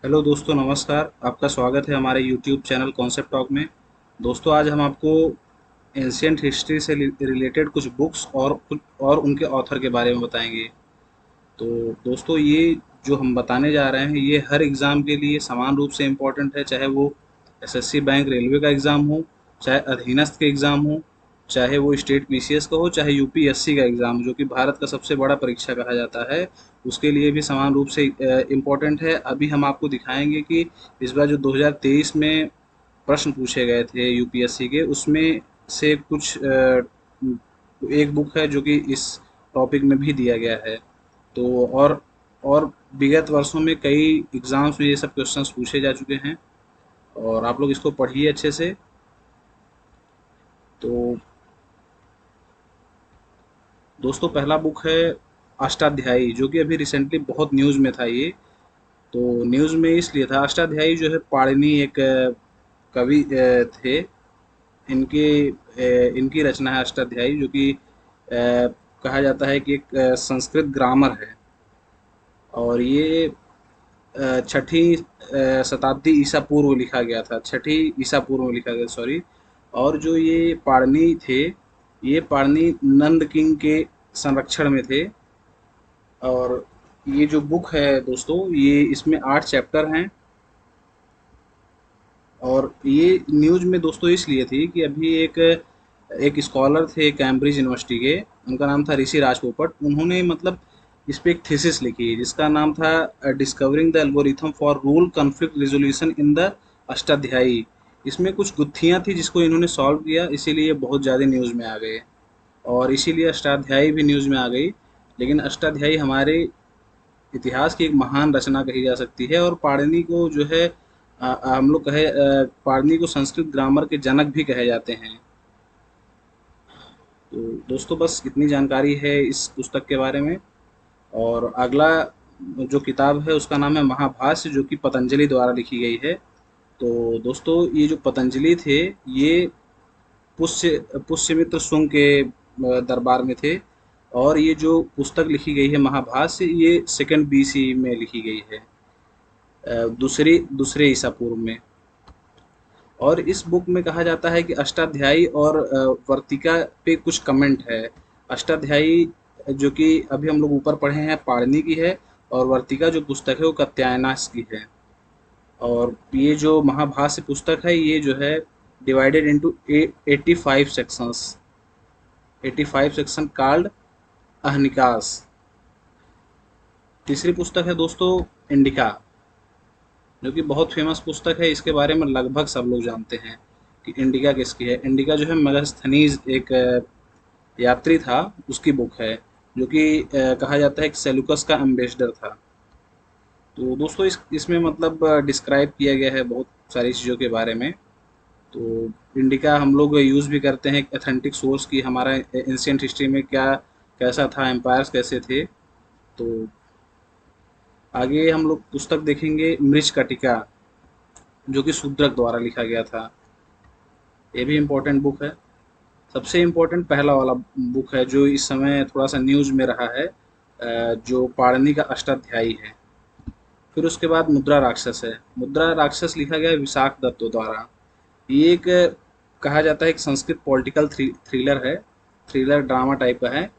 Hello दोस्तों, नमस्कार। आपका स्वागत है हमारे यूट्यूब चैनल कॉन्सेप्ट टॉक में। दोस्तों, आज हम आपको एंशियंट हिस्ट्री से रिलेटेड कुछ बुक्स और उनके ऑथर के बारे में बताएंगे। तो दोस्तों, ये जो हम बताने जा रहे हैं ये हर एग्ज़ाम के लिए समान रूप से इम्पोर्टेंट है, चाहे वो एसएससी बैंक रेलवे का एग्ज़ाम हो, चाहे अधीनस्थ के एग्ज़ाम हो, चाहे वो स्टेट पीसीएस का हो, चाहे यूपीएससी का एग्ज़ाम जो कि भारत का सबसे बड़ा परीक्षा कहा जाता है, उसके लिए भी समान रूप से इम्पोर्टेंट है। अभी हम आपको दिखाएंगे कि इस बार जो 2023 में प्रश्न पूछे गए थे यूपीएससी के, उसमें से कुछ एक बुक है जो कि इस टॉपिक में भी दिया गया है। तो और विगत वर्षों में कई एग्ज़ाम्स में ये सब क्वेश्चंस पूछे जा चुके हैं और आप लोग इसको पढ़िए अच्छे से। तो दोस्तों, पहला बुक है अष्टाध्यायी, जो कि अभी रिसेंटली बहुत न्यूज़ में था ये। तो न्यूज़ में इसलिए था, अष्टाध्यायी जो है पाणिनि एक कवि थे। इनकी रचना है अष्टाध्यायी, जो कि कहा जाता है कि एक संस्कृत ग्रामर है। और ये छठी शताब्दी ईसा पूर्व लिखा गया था, छठी ईसा पूर्व में लिखा गया, सॉरी। और जो ये पाणिनि थे, ये पाणिनि नंद किंग के संरक्षण में थे। और ये जो बुक है दोस्तों, ये इसमें 8 चैप्टर हैं। और ये न्यूज़ में दोस्तों इसलिए थी कि अभी एक एक स्कॉलर थे कैम्ब्रिज यूनिवर्सिटी के, उनका नाम था ऋषि राजपोपट। उन्होंने मतलब इस पे एक थीसिस लिखी जिसका नाम था discovering the algorithm for rule conflict resolution in the Ashtadhyayi. इसमें कुछ गुत्थियां थी जिसको इन्होंने सॉल्व किया, इसीलिए ये बहुत ज़्यादा न्यूज़ में आ गए और इसीलिए अष्टाध्यायी भी न्यूज़ में आ गई। लेकिन अष्टाध्यायी हमारे इतिहास की एक महान रचना कही जा सकती है। और पाणिनि को जो है हम लोग पाणिनि को संस्कृत ग्रामर के जनक भी कहे जाते हैं। तो दोस्तों, बस इतनी जानकारी है इस पुस्तक के बारे में। और अगला जो किताब है उसका नाम है महाभाष्य, जो कि पतंजलि द्वारा लिखी गई है। तो दोस्तों, ये जो पतंजलि थे, ये पुष्यमित्र शुंग के दरबार में थे। और ये जो पुस्तक लिखी गई है महाभाष्य, ये सेकंड बीसी में लिखी गई है, दूसरे ईसा पूर्व में। और इस बुक में कहा जाता है कि अष्टाध्यायी और वर्तिका पे कुछ कमेंट है। अष्टाध्यायी जो कि अभी हम लोग ऊपर पढ़े हैं पाणिनि की है, और वर्तिका जो पुस्तक है वो कात्यायनाश की है। और ये जो महाभाष्य पुस्तक है, ये जो है divided into 85 sections, 85 section called अहनिकास। तीसरी पुस्तक है दोस्तों इंडिका, जो कि बहुत फेमस पुस्तक है। इसके बारे में लगभग सब लोग जानते हैं कि इंडिका किसकी है। इंडिका जो है मेगास्थनीज एक यात्री था, उसकी बुक है, जो कि कहा जाता है कि सेलुकस का एम्बेसडर था। तो दोस्तों, इसमें मतलब डिस्क्राइब किया गया है बहुत सारी चीज़ों के बारे में। तो इंडिका हम लोग यूज़ भी करते हैं एथेंटिक सोर्स की, हमारा एंशियंट हिस्ट्री में क्या कैसा था, एम्पायर्स कैसे थे। तो आगे हम लोग पुस्तक देखेंगे मृच्छकटिका, जो कि शूद्रक द्वारा लिखा गया था। ये भी इम्पोर्टेंट बुक है। सबसे इम्पोर्टेंट पहला वाला बुक है जो इस समय थोड़ा सा न्यूज़ में रहा है, जो पाणिनि का अष्टाध्यायी है। फिर उसके बाद मुद्रा राक्षस है। मुद्रा राक्षस लिखा गया है विशाख दत्त द्वारा। ये एक कहा जाता है एक संस्कृत पॉलिटिकल थ्रिलर है, थ्रिलर ड्रामा टाइप का है।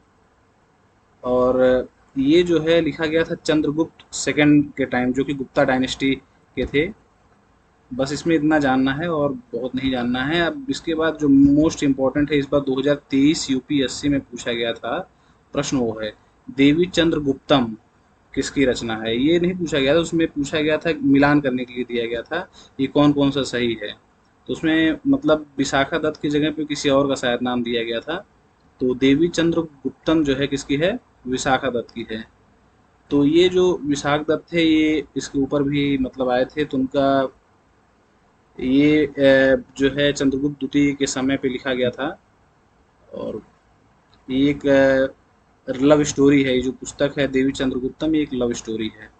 और ये जो है लिखा गया था चंद्रगुप्त सेकंड के टाइम, जो कि गुप्ता डायनेस्टी के थे। बस इसमें इतना जानना है और बहुत नहीं जानना है। अब इसके बाद जो मोस्ट इम्पोर्टेंट है, इस बार 2023 यूपीएससी में पूछा गया था प्रश्न, वो है देवी चंद्रगुप्तम किसकी रचना है। ये नहीं पूछा गया था, उसमें पूछा गया था, मिलान करने के लिए दिया गया था ये कौन कौन सा सही है। तो उसमें मतलब विशाखा दत्त की जगह पे किसी और का शायद नाम दिया गया था। तो देवी चंद्रगुप्तम जो है किसकी है, विशाखा दत्त की है। तो ये जो विशाख दत्त थे, ये इसके ऊपर भी मतलब आए थे। तो उनका ये जो है चंद्रगुप्त द्वितीय के समय पे लिखा गया था। और ये एक लव स्टोरी है, ये जो पुस्तक है देवी चंद्रगुप्तम, ये एक लव स्टोरी है।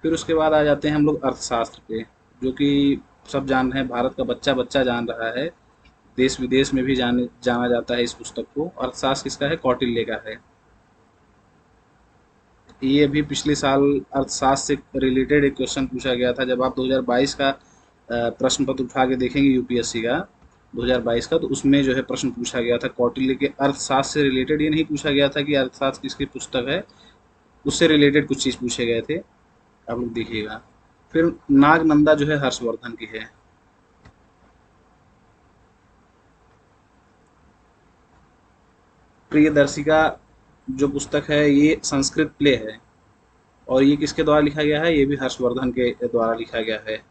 फिर उसके बाद आ जाते हैं हम लोग अर्थशास्त्र पे, जो कि सब जान रहे हैं, भारत का बच्चा बच्चा जान रहा है, देश विदेश में भी जाना जाता है इस पुस्तक को। अर्थशास्त्र किसका है, कौटिल्य का है। ये अभी पिछले साल अर्थशास्त्र से रिलेटेड एक क्वेश्चन पूछा गया था। जब आप 2022 का प्रश्न पत्र उठा के देखेंगे यूपीएससी का 2022 का, तो उसमें जो है प्रश्न पूछा गया था कौटिल्य के अर्थशास्त्र से रिलेटेड। ये नहीं पूछा गया था कि अर्थशास्त्र किसकी पुस्तक है, उससे रिलेटेड कुछ चीज़ पूछे गए थे। आप लोग देखिएगा। फिर नागनंदा जो है हर्षवर्धन की है। प्रियदर्शिका जो पुस्तक है ये संस्कृत प्ले है, और ये किसके द्वारा लिखा गया है, ये भी हर्षवर्धन के द्वारा लिखा गया है।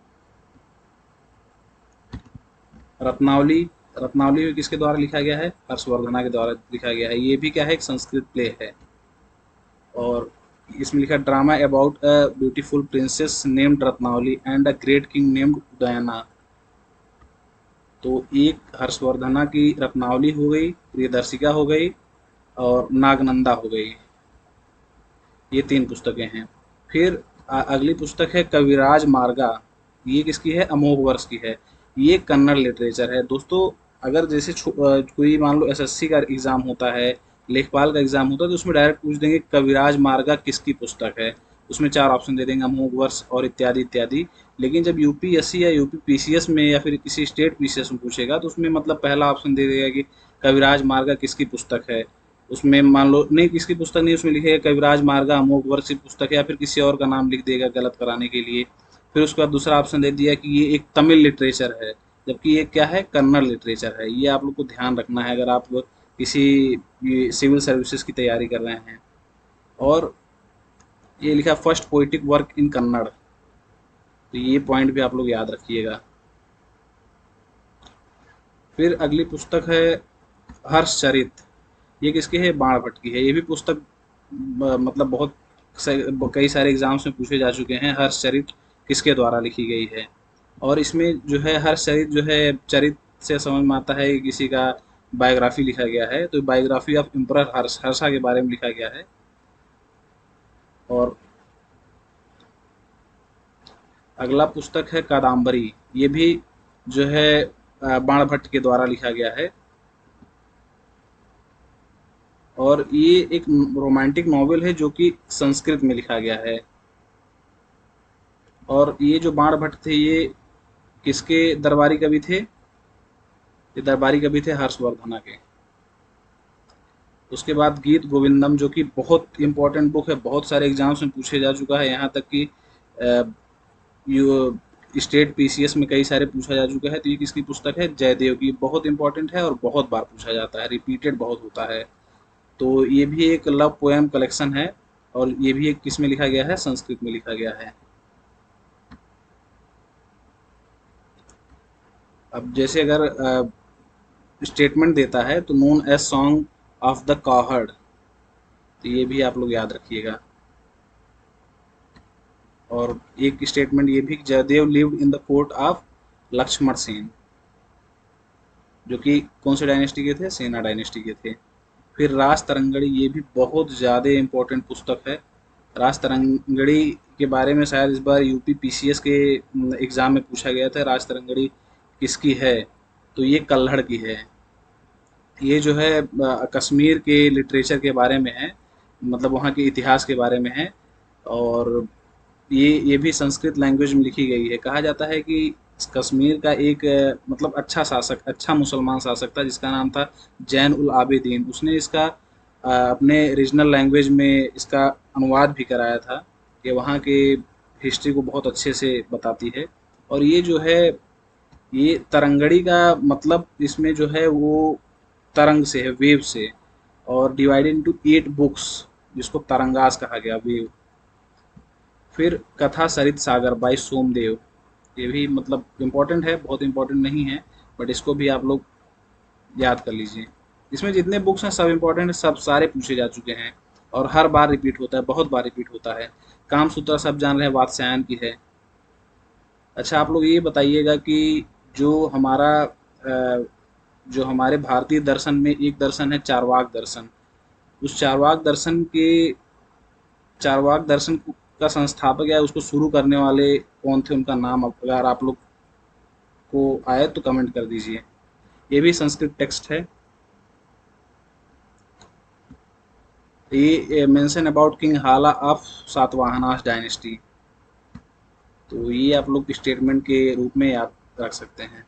रत्नावली, रत्नावली भी किसके द्वारा लिखा गया है, हर्षवर्धना के द्वारा लिखा गया है। ये भी क्या है, एक संस्कृत प्ले है। और इसमें लिखा drama about a beautiful princess named Ratnavali and a great king named Udayana. तो एक हर्षवर्धना की रत्नावली हो गई, प्रियदर्शिका हो गई, और नागनंदा हो गई। ये 3 पुस्तकें हैं। फिर अगली पुस्तक है कविराज मार्गा। ये किसकी है, अमोघ वर्ष की है। ये कन्नड़ लिटरेचर है दोस्तों। अगर जैसे कोई मान लो एसएससी का एग्ज़ाम होता है, लेखपाल का एग्ज़ाम होता है, तो उसमें डायरेक्ट पूछ देंगे कविराज मार्गा किसकी पुस्तक है। उसमें 4 ऑप्शन दे देंगे, अमोघ वर्ष और इत्यादि इत्यादि। लेकिन जब यूपीएससी या यूपी पीसीएस में या फिर किसी स्टेट पीसीएस में पूछेगा, तो उसमें मतलब पहला ऑप्शन दे देगा कि कविराज मार्गा किसकी पुस्तक है। उसमें मान लो नहीं, किसकी पुस्तक नहीं, उसमें लिखेगा कविराज मार्गा अमोघ वर्ष की पुस्तक है, या फिर किसी और का नाम लिख देगा गलत कराने के लिए। फिर उसके बाद दूसरा ऑप्शन दे दिया कि ये एक तमिल लिटरेचर है, जबकि ये क्या है, कन्नड़ लिटरेचर है। ये आप लोग को ध्यान रखना है अगर आप किसी सिविल सर्विसेज की तैयारी कर रहे हैं। और ये लिखा first poetic work in Kannada, तो ये पॉइंट भी आप लोग याद रखिएगा। फिर अगली पुस्तक है हर्षचरित। ये किसकी है, बाणभट्ट की है। ये भी पुस्तक मतलब बहुत कई सारे एग्जाम्स में पूछे जा चुके हैं, हर्षचरित किसके द्वारा लिखी गई है। और इसमें जो है हर्षचरित जो है, चरित से समझ में आता है कि किसी का बायोग्राफी लिखा गया है, तो बायोग्राफी ऑफ एम्परर हर्षा के बारे में लिखा गया है। और अगला पुस्तक है कादम्बरी। ये भी जो है बाणभट्ट के द्वारा लिखा गया है। और ये एक रोमांटिक नॉवेल है जो कि संस्कृत में लिखा गया है। और ये जो बाणभट्ट थे, ये किसके दरबारी कवि थे, ये दरबारी कवि थे हर्षवर्धना के। उसके बाद गीत गोविंदम, जो कि बहुत इंपॉर्टेंट बुक है, बहुत सारे एग्जाम्स में पूछे जा चुका है, यहाँ तक कि स्टेट पीसीएस में कई सारे पूछा जा चुका है। तो ये किसकी पुस्तक है, जयदेव की। बहुत इंपॉर्टेंट है और बहुत बार पूछा जाता है, रिपीटेड बहुत होता है। तो ये भी एक लव पोएम कलेक्शन है, और ये भी एक किस में लिखा गया है, संस्कृत में लिखा गया है। अब जैसे अगर स्टेटमेंट देता है तो known as song of the cowherd, तो ये भी आप लोग याद रखिएगा। और एक स्टेटमेंट ये भी, Jayadev lived in the court of Lakshman Sen, जो कि कौन से डायनेस्टी के थे, सेना डायनेस्टी के थे। फिर राज तरंगड़ी, ये भी बहुत ज़्यादा इम्पोर्टेंट पुस्तक है। राज तरंगड़ी के बारे में शायद इस बार यूपी पीसीएस के एग्ज़ाम में पूछा गया था, राज तरंगड़ी किसकी है, तो ये कल्हड़ की है। ये जो है कश्मीर के लिटरेचर के बारे में है, मतलब वहाँ के इतिहास के बारे में है। और ये भी संस्कृत लैंग्वेज में लिखी गई है। कहा जाता है कि कश्मीर का एक मतलब अच्छा शासक, अच्छा मुसलमान शासक था, जिसका नाम था जैन उल आबिदीन। उसने इसका अपने रीजनल लैंग्वेज में इसका अनुवाद भी कराया था, कि वहाँ के हिस्ट्री को बहुत अच्छे से बताती है। और ये जो है, ये तरंगड़ी का मतलब इसमें जो है वो तरंग से है, वेव से। और डिवाइडेड इनटू 8 बुक्स, जिसको तरंगास कहा गया, वेव। फिर कथा सरित सागर बाई सोमदेव, ये भी मतलब इम्पोर्टेंट है, बहुत इम्पोर्टेंट नहीं है, बट इसको भी आप लोग याद कर लीजिए। इसमें जितने बुक्स हैं सब इम्पोर्टेंट है, सब सारे पूछे जा चुके हैं, और हर बार रिपीट होता है, बहुत बार रिपीट होता है। कामसूत्रा सब जान रहे हैं, वात्स्यायन की है। अच्छा, आप लोग ये बताइएगा कि जो हमारा जो हमारे भारतीय दर्शन में एक दर्शन है चारवाक दर्शन, उस चारवाक दर्शन का संस्थापक या उसको शुरू करने वाले कौन थे, उनका नाम अगर आप लोग को आए तो कमेंट कर दीजिए। ये भी संस्कृत टेक्स्ट है। ये मेंशन अबाउट किंग हाला ऑफ सातवाहनास डायनेस्टी। तो ये आप लोग स्टेटमेंट के रूप में याद रख सकते हैं।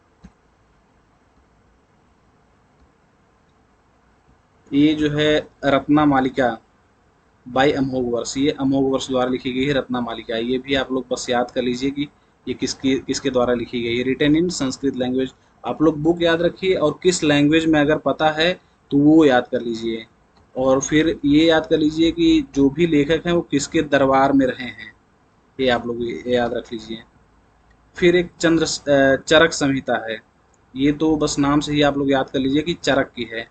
ये जो है रत्ना मालिका बाय अमोघवर्ष, ये अमोघवर्ष द्वारा लिखी गई है रत्ना मालिका। ये भी आप लोग बस याद कर लीजिए कि ये किसकी किसके द्वारा लिखी गई है। रिटन इन संस्कृत लैंग्वेज, आप लोग बुक याद रखिए और किस लैंग्वेज में अगर पता है तो वो याद कर लीजिए। और फिर ये याद कर लीजिए कि जो भी लेखक हैं वो किसके दरबार में रहे हैं, ये आप लोग ये याद रख लीजिए। फिर एक चरक संहिता है, ये तो बस नाम से ही आप लोग याद कर लीजिए कि चरक की है।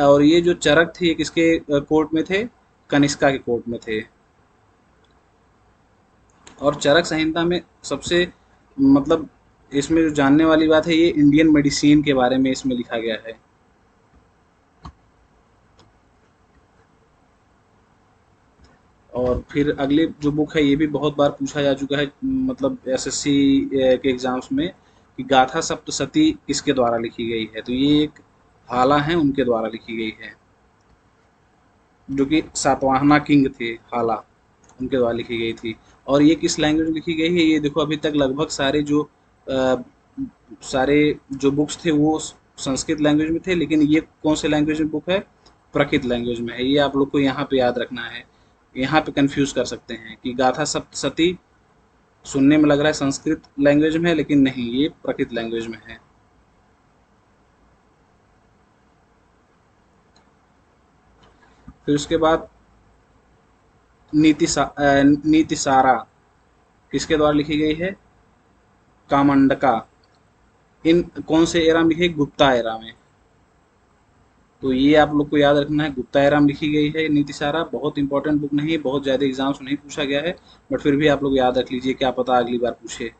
और ये जो चरक थे ये किसके कोर्ट में थे, कनिष्का के कोर्ट में थे। और चरक संहिता में सबसे मतलब इसमें जो जानने वाली बात है, ये इंडियन मेडिसिन के बारे में इसमें लिखा गया है। और फिर अगली जो बुक है ये भी बहुत बार पूछा जा चुका है, मतलब एसएससी के एग्जाम्स में, कि गाथा सप्तशती किसके द्वारा लिखी गई है। तो ये एक हाला हैं, उनके द्वारा लिखी गई है, जो कि सातवाहना किंग थे हाला, उनके द्वारा लिखी गई थी। और ये किस लैंग्वेज में लिखी गई है, ये देखो अभी तक लगभग सारे जो बुक्स थे वो संस्कृत लैंग्वेज में थे, लेकिन ये कौन से लैंग्वेज में बुक है, प्राकृत लैंग्वेज में है। ये आप लोग को यहाँ पे याद रखना है, यहाँ पे कंफ्यूज कर सकते हैं कि गाथा सप्तशती सुनने में लग रहा है संस्कृत लैंग्वेज में है, लेकिन नहीं, ये प्राकृत लैंग्वेज में है। फिर उसके बाद नीति सारा किसके द्वारा लिखी गई है, कामंडका। इन कौन से एरा में लिखी, गुप्ता एरा में। तो ये आप लोग को याद रखना है, गुप्ता एरा में लिखी गई है नीति सारा। बहुत इंपॉर्टेंट बुक नहीं, बहुत ज़्यादा एग्जाम्स में नहीं पूछा गया है, बट फिर भी आप लोग याद रख लीजिए, क्या पता अगली बार पूछे।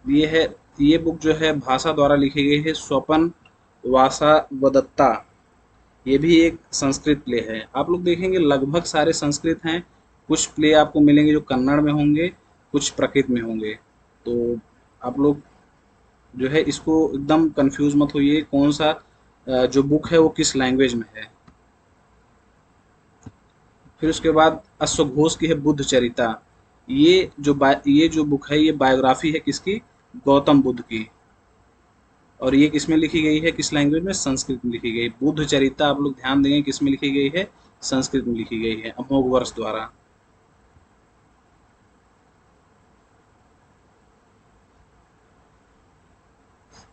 ये है, ये बुक जो है भाषा द्वारा लिखी गई है, स्वपन वासवदत्ता। ये भी एक संस्कृत प्ले है। आप लोग देखेंगे लगभग सारे संस्कृत हैं, कुछ प्ले आपको मिलेंगे जो कन्नड़ में होंगे, कुछ प्राकृत में होंगे। तो आप लोग जो है इसको एकदम कंफ्यूज मत होइए कौन सा जो बुक है वो किस लैंग्वेज में है। फिर उसके बाद अश्वघोष की है बुद्ध चरिता। ये जो बुक है ये बायोग्राफी है किसकी, गौतम बुद्ध की। और ये किस में लिखी गई है, किस लैंग्वेज में, संस्कृत में लिखी गई। बुद्ध चरिता आप लोग ध्यान देंगे किस में लिखी गई है, संस्कृत में लिखी गई है, अमोघवर्ष द्वारा।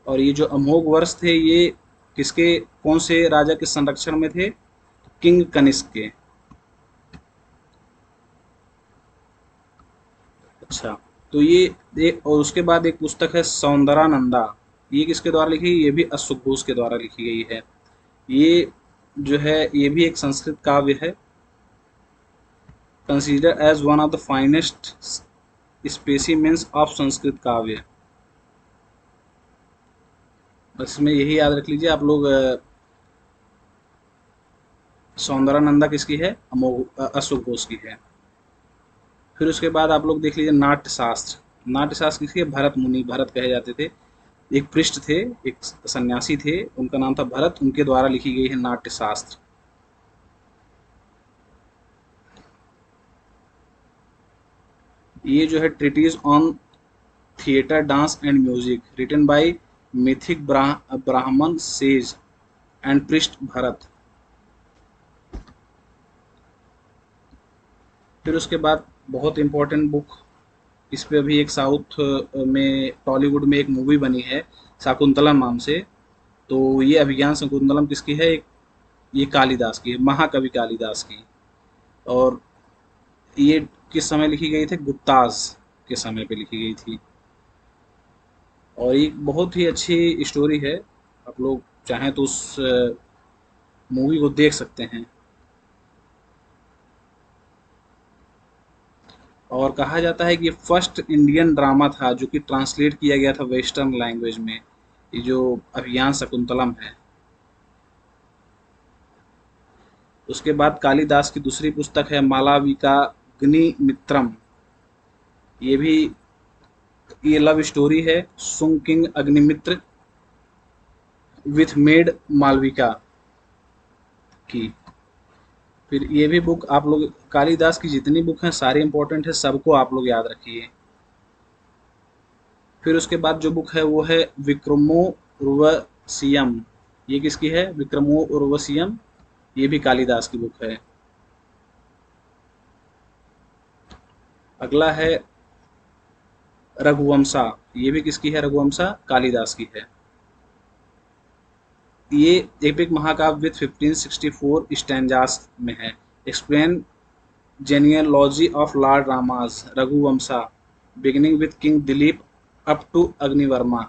और ये जो अमोघवर्ष थे ये किसके, कौन से राजा के संरक्षण में थे, किंग कनिष्क के। अच्छा, तो ये और उसके बाद एक पुस्तक है सौंदरानंदा। ये किसके द्वारा लिखी, ये भी अश्वघोष के द्वारा लिखी गई है। ये जो है ये भी एक संस्कृत काव्य है, consider as one of the finest specimens of Sanskrit काव्य। बस इसमें यही याद रख लीजिए आप लोग, सौंदरानंदा किसकी है, अश्वघोष की है। फिर उसके बाद आप लोग देख लीजिए नाट्य शास्त्र। नाट्य शास्त्र किसके, भरत मुनि, भरत कहे जाते थे, एक पृष्ठ थे, एक सन्यासी थे, उनका नाम था भरत, उनके द्वारा लिखी गई है नाट्य शास्त्र। ये जो है treatise on theatre dance and music, written by mythic Brahmin sage and पृष्ठ भरत। फिर उसके बाद बहुत इंपॉर्टेंट बुक, इस पे अभी एक साउथ में टॉलीवुड में एक मूवी बनी है शाकुंतलम नाम से। तो ये अभिज्ञान शाकुंतलम किसकी है, ये कालिदास की है, महाकवि कालिदास की। और ये किस समय लिखी गई थी, गुप्ताज के समय पे लिखी गई थी। और ये बहुत ही अच्छी स्टोरी है, आप लोग चाहें तो उस मूवी को देख सकते हैं। और कहा जाता है कि ये फर्स्ट इंडियन ड्रामा था जो कि ट्रांसलेट किया गया था वेस्टर्न लैंग्वेज में, ये जो अभिज्ञान शकुंतलम है। उसके बाद कालिदास की दूसरी पुस्तक है मालाविकाग्निमित्रम। ये भी ये लव स्टोरी है, Shunga king Agnimitra with maid Malavika की। फिर ये भी बुक आप लोग, कालिदास की जितनी बुक हैं सारी इंपॉर्टेंट है, सबको आप लोग याद रखिए। फिर उसके बाद जो बुक है वो है विक्रमो उर्वशीयम। ये किसकी है? विक्रमो उर्वशीयम। ये भी कालिदास की बुक है। अगला है रघुवंशा। ये भी किसकी है? रघुवंशा कालिदास की है। ये एपिक महाकाव्य विथ 1564 स्टैंजास में है। Explain genealogy of Lord Ramas, रघुवंशा, beginning with King Dilip up to अग्निवर्मा।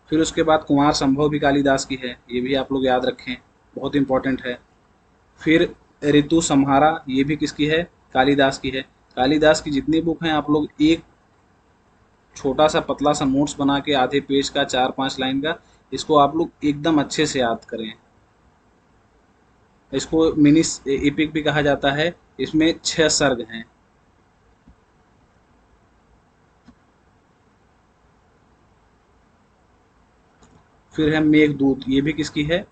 फिर उसके बाद कुमार संभव भी कालिदास की है, ये भी आप लोग याद रखें, बहुत इंपॉर्टेंट है। फिर ऋतु संहारा, ये भी किसकी है? कालिदास की है। कालिदास की जितनी बुक हैं आप लोग एक छोटा सा पतला सा नोट्स बना के आधे पेज का 4-5 लाइन का, इसको आप लोग एकदम अच्छे से याद करें। इसको मिनी एपिक भी कहा जाता है। इसमें 6 सर्ग हैं। फिर है मेघदूत, ये भी किसकी है?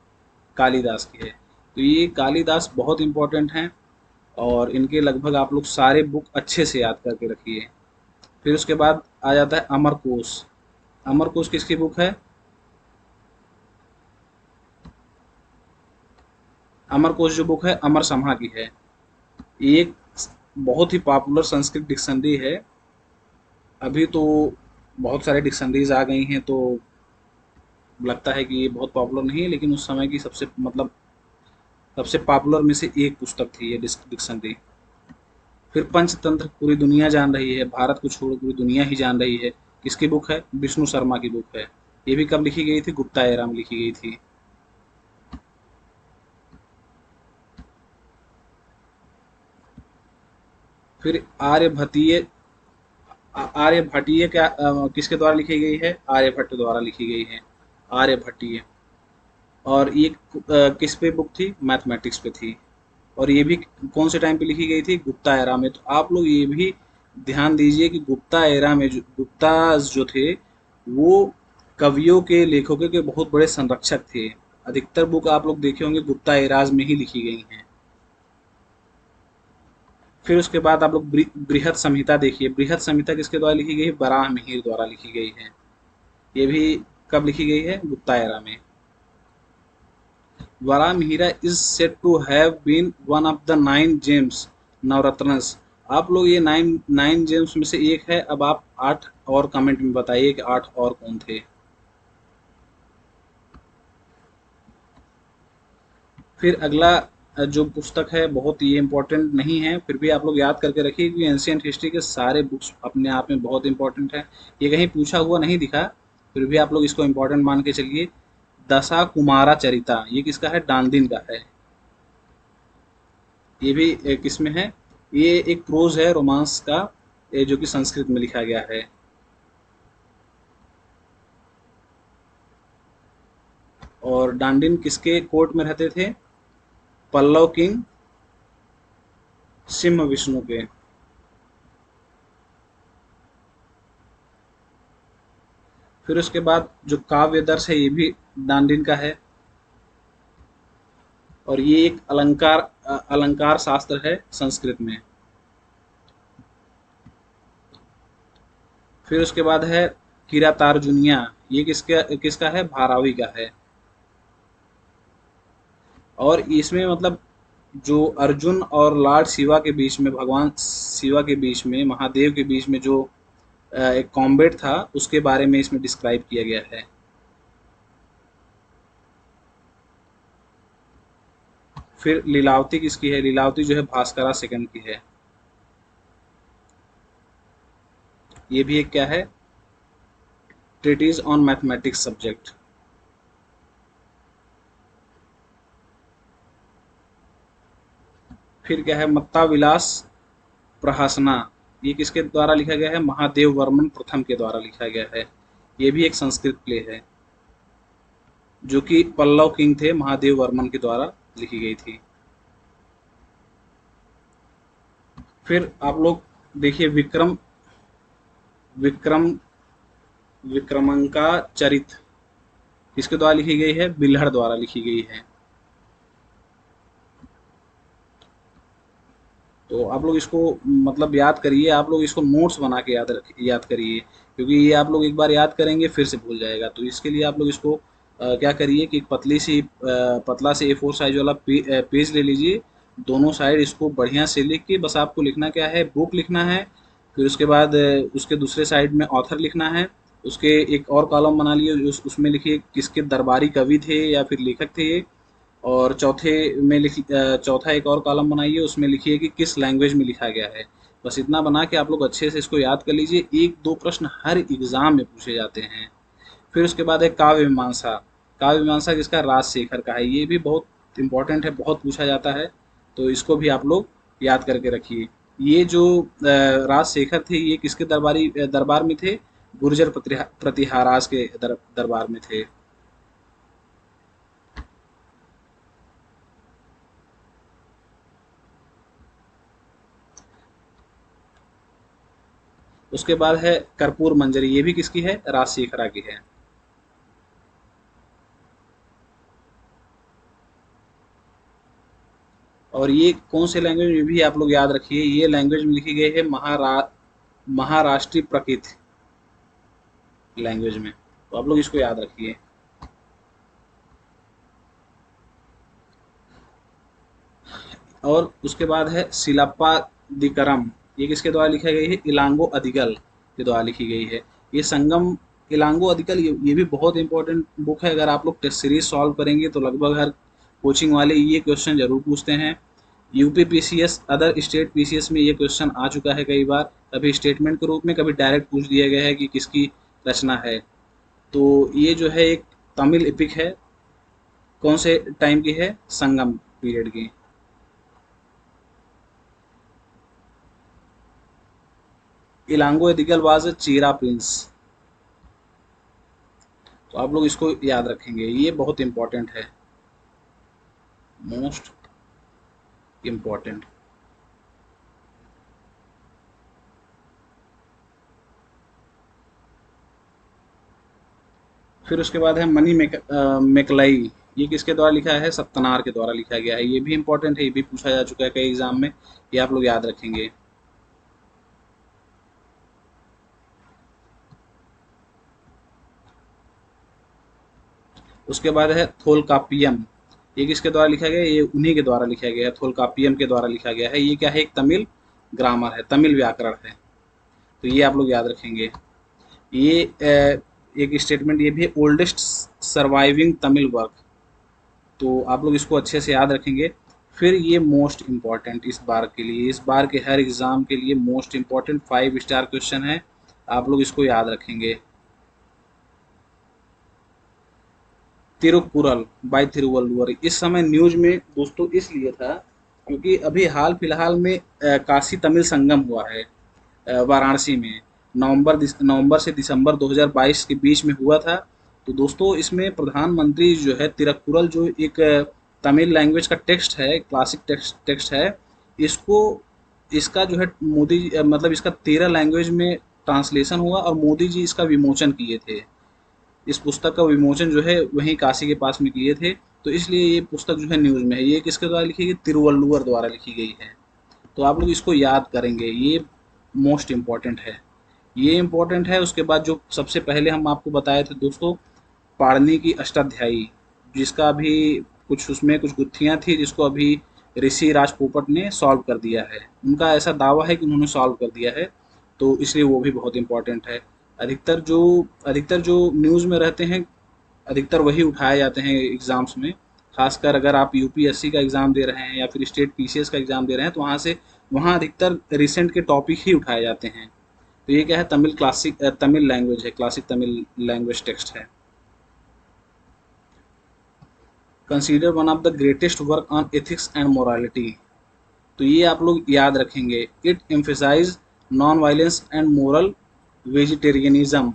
कालिदास की है। तो ये कालिदास बहुत इंपॉर्टेंट हैं और इनके लगभग आप लोग सारे बुक अच्छे से याद करके रखिए। फिर उसके बाद आ जाता है अमरकोश। अमरकोश किसकी बुक है? अमरकोश जो बुक है अमर समहा की है। ये एक बहुत ही पॉपुलर संस्कृत डिक्शनरी है। अभी तो बहुत सारे डिक्शनरीज आ गई हैं तो लगता है कि ये बहुत पॉपुलर नहीं है, लेकिन उस समय की सबसे मतलब सबसे पॉपुलर में से एक पुस्तक थी ये डिक्शनरी। फिर पंचतंत्र पूरी दुनिया जान रही है, भारत को छोड़ पूरी दुनिया ही जान रही है। किसकी बुक है? विष्णु शर्मा की बुक है। ये भी कब लिखी गई थी? गुप्ता एरा में लिखी गई थी। फिर आर्यभट्टीय, आर्यभट्टीय क्या किसके द्वारा लिखी गई है? आर्यभट्ट द्वारा लिखी गई है, आर्यभट्टीय। और ये किस पे बुक थी? मैथमेटिक्स पे थी। और ये भी कौन से टाइम पे लिखी गई थी? गुप्ता एरा में। तो आप लोग ये भी ध्यान दीजिए कि गुप्ता एरा में जो गुप्ताज जो थे वो कवियों के, लेखकों के बहुत बड़े संरक्षक थे। अधिकतर बुक आप लोग देखे होंगे गुप्ता एराज में ही लिखी गई हैं। फिर उसके बाद आप लोग बृहत संहिता देखिए। बृहत संहिता किसके द्वारा लिखी गई है? बराह मिहिर द्वारा लिखी गई है। ये भी कब लिखी गई है? गुप्ता एरा में। Varahamihira is said to have been one of the 9 gems नवरत्नस। आप लोग ये 9 gems में से एक है। अब आप 8 और कमेंट में बताइए कि 8 और कौन थे। फिर अगला जो पुस्तक है बहुत ये इंपॉर्टेंट नहीं है, फिर भी आप लोग याद करके रखिए कि एंशियंट हिस्ट्री के सारे बुक्स अपने आप में बहुत इंपॉर्टेंट है। ये कहीं पूछा हुआ नहीं दिखा, फिर भी आप लोग इसको इंपॉर्टेंट मान के चलिए। दशा कुमारा चरिता, ये किसका है? डांडिन का है। ये भी किसमें है? ये एक प्रोज है रोमांस का, जो कि संस्कृत में लिखा गया है। और डांडिन किसके कोर्ट में रहते थे? पल्लव किंग सिंह विष्णु के। फिर उसके बाद जो काव्य दर्श है ये भी डांडिन का है। और ये एक अलंकार शास्त्र है संस्कृत में। फिर उसके बाद है किरातार्जुनिया। ये किसका है? भारावी का है। और इसमें मतलब जो अर्जुन और लॉर्ड शिवा के बीच में, भगवान शिवा के बीच में, महादेव के बीच में जो एक कॉम्बैट था उसके बारे में इसमें डिस्क्राइब किया गया है। फिर लीलावती किसकी है? लीलावती जो है भास्करा सेकंड की है। ये भी एक क्या है? Treatise on mathematics subject. फिर क्या है? मत्ता विलास प्रहासना। ये किसके द्वारा लिखा गया है? महादेव वर्मन प्रथम के द्वारा लिखा गया है। ये भी एक संस्कृत प्ले है जो कि पल्लव किंग थे महादेव वर्मन के द्वारा लिखी गई थी। फिर आप लोग देखिए विक्रम विक्रम विक्रमंका चरित किसके द्वारा लिखी गई है? बिल्हड़ द्वारा लिखी गई है। तो आप लोग इसको मतलब याद करिए, आप लोग इसको नोट्स बना के याद करिए, क्योंकि ये आप लोग एक बार याद करेंगे फिर से भूल जाएगा। तो इसके लिए आप लोग इसको क्या करिए कि एक पतला से A4 साइज वाला पेज ले लीजिए, दोनों साइड इसको बढ़िया से लिख के, बस आपको लिखना क्या है, बुक लिखना है। फिर उसके बाद उसके दूसरे साइड में ऑथर लिखना है। उसके एक और कॉलम बना लिए, उसमें लिखिए किसके दरबारी कवि थे या फिर लेखक थे ये। और चौथा एक और कॉलम बनाइए, उसमें लिखिए कि किस लैंग्वेज में लिखा गया है। बस इतना बना के आप लोग अच्छे से इसको याद कर लीजिए, एक दो प्रश्न हर एग्जाम में पूछे जाते हैं। फिर उसके बाद है काव्य मीमांसा। काव्य मीमांसा किसका? राजशेखर का है। ये भी बहुत इंपॉर्टेंट है, बहुत पूछा जाता है, तो इसको भी आप लोग याद करके रखिए। ये जो राजशेखर थे, ये किसके दरबार में थे? गुर्जर प्रतिहाराज के दरबार में थे। उसके बाद है कर्पूर मंजरी, ये भी किसकी है? राजशेखरा की है। और ये कौन से लैंग्वेज में भी आप लोग याद रखिए, ये लैंग्वेज में लिखी गई है महाराष्ट्रीय प्रकृत लैंग्वेज में, तो आप लोग इसको याद रखिए। और उसके बाद है सिलप्पा दिकरम, ये किसके द्वारा लिखा गई है? इलांगो अदिगल के द्वारा लिखी गई है। ये संगम इलांगो अदिगल, ये भी बहुत इंपॉर्टेंट बुक है। अगर आप लोग टेस्ट सीरीज सॉल्व करेंगे तो लगभग हर कोचिंग वाले ये क्वेश्चन जरूर पूछते हैं। UP PCS, other state PCS में ये क्वेश्चन आ चुका है कई बार, कभी स्टेटमेंट के रूप में, कभी डायरेक्ट पूछ दिया गया है कि किसकी रचना है। तो ये जो है एक तमिल एपिक है, कौन से टाइम की है? संगम पीरियड की। इलांगो एदिगल वाज चीरा प्रिंस। तो आप लोग इसको याद रखेंगे, ये बहुत इंपॉर्टेंट है, मोस्ट इम्पॉर्टेंट। फिर उसके बाद है मेकलाई, ये किसके द्वारा लिखा है? सत्तनार के द्वारा लिखा गया है। ये भी इंपॉर्टेंट है, ये भी पूछा जा चुका है कई एग्जाम में, ये आप लोग याद रखेंगे। उसके बाद है थोलकापियम, ये किसके द्वारा लिखा गया है? ये उन्हीं के द्वारा लिखा गया है, थोलकापियम के द्वारा लिखा गया है। ये क्या है? एक तमिल ग्रामर है, तमिल व्याकरण है, तो ये आप लोग याद रखेंगे। ये एक स्टेटमेंट ये भी, ओल्डेस्ट सर्वाइविंग तमिल वर्क, तो आप लोग इसको अच्छे से याद रखेंगे। फिर ये मोस्ट इम्पॉर्टेंट इस बार के लिए, इस बार के हर एग्ज़ाम के लिए मोस्ट इम्पॉर्टेंट 5 स्टार क्वेश्चन है, आप लोग इसको याद रखेंगे। तिरुकुरल बाय तिरुवल्लुवर, इस समय न्यूज में दोस्तों इसलिए था क्योंकि अभी हाल फिलहाल में काशी तमिल संगम हुआ है वाराणसी में, नवंबर से दिसंबर 2022 के बीच में हुआ था। तो दोस्तों इसमें प्रधानमंत्री जो है तिरुकुरल, जो एक तमिल लैंग्वेज का टेक्स्ट है, क्लासिक टेक्स्ट है, इसको इसका जो है मोदी मतलब इसका 13 लैंग्वेज में ट्रांसलेशन हुआ और मोदी जी इसका विमोचन किए थे। इस पुस्तक का विमोचन जो है वहीं काशी के पास में किए थे, तो इसलिए ये पुस्तक जो है न्यूज़ में है। ये किसके द्वारा लिखी गई? तिरुवल्लुवर द्वारा लिखी गई है। तो आप लोग इसको याद करेंगे, ये मोस्ट इम्पॉर्टेंट है, ये इम्पोर्टेंट है। उसके बाद जो सबसे पहले हम आपको बताए थे दोस्तों, पाणिनि की अष्टाध्यायी, जिसका अभी कुछ उसमें कुछ गुत्थियाँ थी, जिसको अभी ऋषि राज पोपट ने सॉल्व कर दिया है। उनका ऐसा दावा है कि उन्होंने सॉल्व कर दिया है, तो इसलिए वो भी बहुत इम्पोर्टेंट है। अधिकतर जो न्यूज़ में रहते हैं, अधिकतर वही उठाए जाते हैं एग्ज़ाम्स में। खासकर अगर आप यूपीएससी का एग्ज़ाम दे रहे हैं या फिर स्टेट पीसीएस का एग्ज़ाम दे रहे हैं, तो वहाँ अधिकतर रिसेंट के टॉपिक ही उठाए जाते हैं। तो ये क्या है? तमिल लैंग्वेज है, क्लासिक तमिल लैंग्वेज टेक्स्ट है। Consider one of the greatest work on ethics and morality, तो ये आप लोग याद रखेंगे। It emphasise non violence and moral vegetarianism.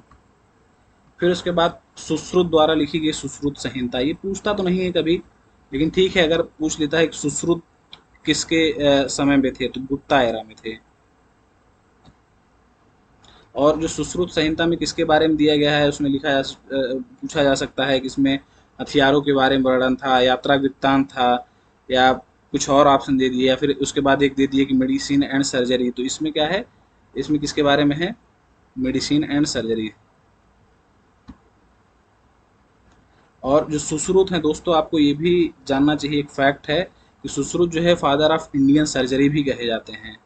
फिर उसके बाद सुश्रुत द्वारा लिखी गई सुश्रुत संहिता, ये पूछता तो नहीं है कभी, लेकिन ठीक है अगर पूछ लेता है कि सुश्रुत किसके समय में थे, तो गुप्ता एरा में थे। और जो सुश्रुत संहिता में किसके बारे में दिया गया है, उसमें पूछा जा सकता है कि इसमें हथियारों के बारे में वर्णन था, यात्रा वृत्तांत था, या कुछ और ऑप्शन दे दिए, या फिर उसके बाद एक दे दिए कि मेडिसिन एंड सर्जरी। तो इसमें क्या है, इसमें किसके बारे में है, मेडिसिन एंड सर्जरी। और जो सुश्रुत हैं दोस्तों, आपको ये भी जानना चाहिए, एक फैक्ट है कि सुश्रुत जो है फादर ऑफ इंडियन सर्जरी भी कहे जाते हैं।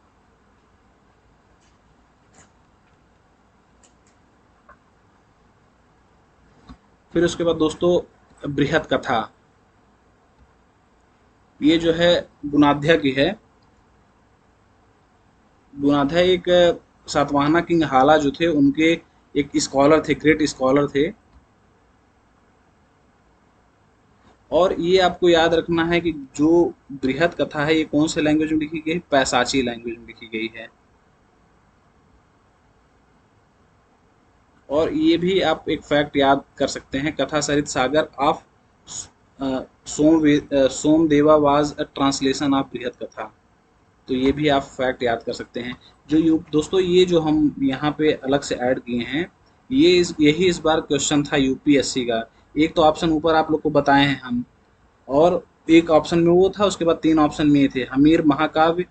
फिर उसके बाद दोस्तों बृहत कथा, ये जो है गुणाध्याय की है। गुणाध्याय एक सातवाहना किंग हाला जो थे उनके एक स्कॉलर थे, ग्रेट स्कॉलर थे। और ये आपको याद रखना है कि जो बृहत कथा है ये कौन से लैंग्वेज में लिखी गई है, पैसाची लैंग्वेज में लिखी गई है। और ये भी आप एक फैक्ट याद कर सकते हैं, Katha Sarit Sagar of Somadeva was a translation of Brihat Katha. तो ये भी आप फैक्ट याद कर सकते हैं। दोस्तों ये जो हम यहाँ पे अलग से ऐड किए हैं, यही इस बार क्वेश्चन था यूपीएससी का। एक तो ऑप्शन ऊपर आप लोग को बताए हैं हम, और एक ऑप्शन में वो था, उसके बाद 3 ऑप्शन में ये थे। हमीर महाकाव्य,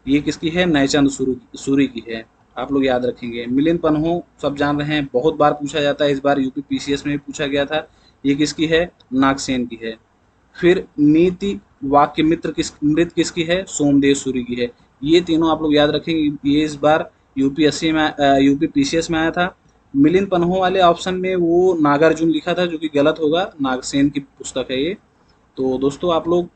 ये किसकी है, नयचंद सूरी की है, आप लोग याद रखेंगे। मिलिंद पन्हो सब जान रहे हैं, बहुत बार पूछा जाता है, इस बार यूपी पीसीएस में भी पूछा गया था, ये किसकी है, नागसेन की है। फिर नीति वाक्य मित्र मृत किसकी है, सोमदेव सूरी की है। ये तीनों आप लोग याद रखेंगे, ये इस बार यूपीएससी में यूपी पीसीएस में आया था। मिलिंद पन्हो वाले ऑप्शन में वो नागार्जुन लिखा था, जो कि गलत होगा, नागसेन की पुस्तक है ये। तो दोस्तों आप लोग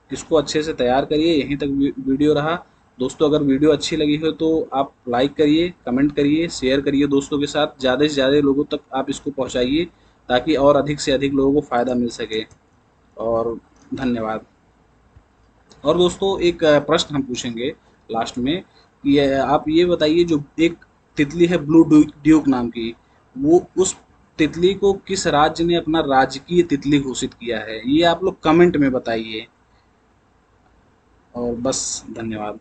इसको अच्छे से तैयार करिए। यहीं तक वीडियो रहा दोस्तों। अगर वीडियो अच्छी लगी हो तो आप लाइक करिए, कमेंट करिए, शेयर करिए दोस्तों के साथ, ज़्यादा से ज़्यादा लोगों तक आप इसको पहुंचाइए, ताकि और अधिक से अधिक लोगों को फ़ायदा मिल सके। और धन्यवाद। और दोस्तों एक प्रश्न हम पूछेंगे लास्ट में कि आप ये बताइए, जो एक तितली है ब्लू ड्यूक नाम की, वो उस तितली को किस राज्य ने अपना राजकीय तितली घोषित किया है, ये आप लोग कमेंट में बताइए। और बस, धन्यवाद।